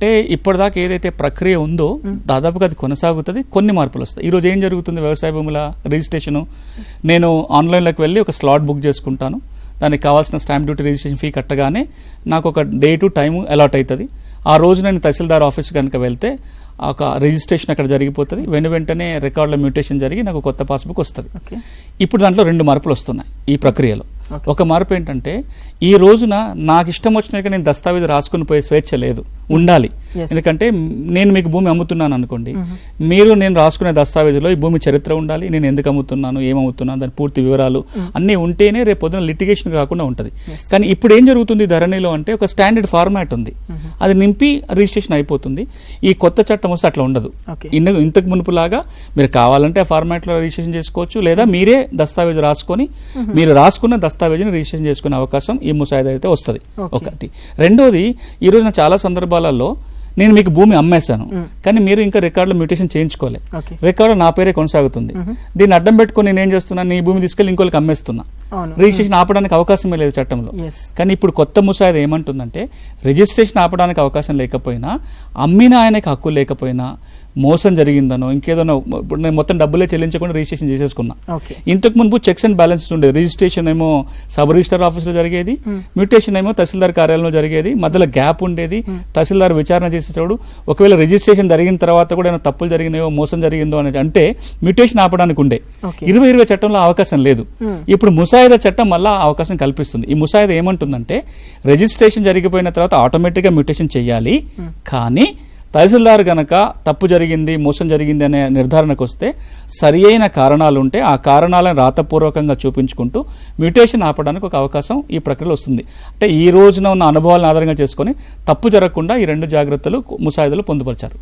అంటే ఇప్పటిదాకా ఏదైతే ప్రక్రియ ఉందో దాదాపుగా అది కొనసాగుతుంది, కొన్ని మార్పులు వస్తాయి. ఈరోజు ఏం జరుగుతుంది, వ్యవసాయ భూముల రిజిస్ట్రేషను నేను ఆన్లైన్లోకి వెళ్ళి ఒక స్లాట్ బుక్ చేసుకుంటాను, దానికి కావాల్సిన స్టాంప్ డ్యూటీ రిజిస్ట్రేషన్ ఫీ కట్టగానే నాకు ఒక డే టు టైము అలాట్ అవుతుంది. ఆ రోజు నేను తహసీల్దార్ ఆఫీస్ కనుక వెళ్తే ఒక రిజిస్ట్రేషన్ అక్కడ జరిగిపోతుంది, వెంటనే రికార్డుల మ్యూటేషన్ జరిగి నాకు కొత్త పాస్బుక్ వస్తుంది. ఇప్పుడు దాంట్లో 2 మార్పులు వస్తున్నాయి ఈ ప్రక్రియలో. ఒక మార్పు ఏంటంటే ఈ రోజున నాకు ఇష్టం వచ్చినాక నేను దస్తావేజు రాసుకుని పోయే స్వేచ్ఛ లేదు, ఉండాలి. ఎందుకంటే నేను మీకు భూమి అమ్ముతున్నాను అనుకోండి, మీరు నేను రాసుకునే దస్తావేజులో ఈ భూమి చరిత్ర ఉండాలి, నేను ఎందుకు అమ్ముతున్నాను, ఏమవుతున్నాను, దాని పూర్తి వివరాలు అన్నీ ఉంటేనే రేపు పొద్దున లిటిగేషన్ కాకుండా ఉంటుంది. కానీ ఇప్పుడు ఏం జరుగుతుంది ధరణిలో అంటే ఒక స్టాండర్డ్ ఫార్మాట్ ఉంది, అది నింపి రిజిస్ట్రేషన్ అయిపోతుంది. ఈ కొత్త చట్టం వస్తే అట్లా ఉండదు. ఇంతకు మునుపులాగా మీరు కావాలంటే ఆ ఫార్మాట్ లో రిజిస్ట్రేషన్ చేసుకోవచ్చు, లేదా మీరే దస్తావేజు రాసుకొని మీరు రాసుకున్న దస్తావేజుని రిజిస్ట్రేషన్ చేసుకునే అవకాశం ఈ ముసాయిదా అయితే వస్తుంది. ఒకటి. రెండోది, ఈ రోజున చాలా సందర్భాలలో నేను మీకు భూమి అమ్మేశాను, కానీ మీరు ఇంకా రికార్డులో మ్యూటేషన్ చేయించుకోలే, రికార్డు నా పేరే కొనసాగుతుంది. దీన్ని అడ్డం పెట్టుకుని నేను ఏం చేస్తున్నాను, నీ భూమి తీసుకెళ్లి ఇంకోళ్ళకి అమ్మేస్తున్నా, రిజిస్ట్రేషన్ ఆపడానికి అవకాశమే లేదు చట్టంలో. కానీ ఇప్పుడు కొత్త ముసాయిదా ఏమంటుందంటే రిజిస్ట్రేషన్ ఆపడానికి అవకాశం లేకపోయినా, అమ్మిన ఆయనకి హక్కు లేకపోయినా, మోసం జరిగిందనో ఇంకేదనో, ఇప్పుడు నేను మొత్తం డబ్బులే చెల్లించకుండా రిజిస్ట్రేషన్ చేసేసుకున్నా. ఇంతకు ముందు చెక్స్ అండ్ బ్యాలెన్సెస్ ఉండేది. రిజిస్ట్రేషన్ ఏమో సబ్ రిజిస్టర్ ఆఫీస్ లో జరిగేది, మ్యూటేషన్ ఏమో తహసీల్దార్ కార్యాలయంలో జరిగేది, మధ్యలో గ్యాప్ ఉండేది. తహసీల్దార్ విచారణ చేసేటప్పుడు ఒకవేళ రిజిస్ట్రేషన్ జరిగిన తర్వాత కూడా ఏమైనా తప్పులు జరిగినాయో, మోసం జరిగిందో అనేది అంటే మ్యూటేషన్ ఆపడానికి ఉండే. 2020 చట్టంలో అవకాశం లేదు. ఇప్పుడు ముసాయిదా చట్టం మళ్ళా అవకాశం కల్పిస్తుంది. ఈ ముసాయిదా ఏమంటుందంటే రిజిస్ట్రేషన్ జరిగిపోయిన తర్వాత ఆటోమేటిక్ గా మ్యూటేషన్ చేయాలి, కానీ తహసీల్దార్ గనక తప్పు జరిగింది, మోసం జరిగింది అనే నిర్ధారణకు వస్తే సరి అయిన కారణాలు ఉంటే ఆ కారణాలను రాతపూర్వకంగా చూపించుకుంటూ మ్యూటేషన్ ఆపడానికి ఒక అవకాశం ఈ ప్రక్రియలో వస్తుంది. అంటే ఈ రోజున ఉన్న అనుభవాలను ఆధారంగా చేసుకొని తప్పు జరగకుండా ఈ 2 జాగ్రత్తలు ముసాయిదాలు పొందుపరిచారు.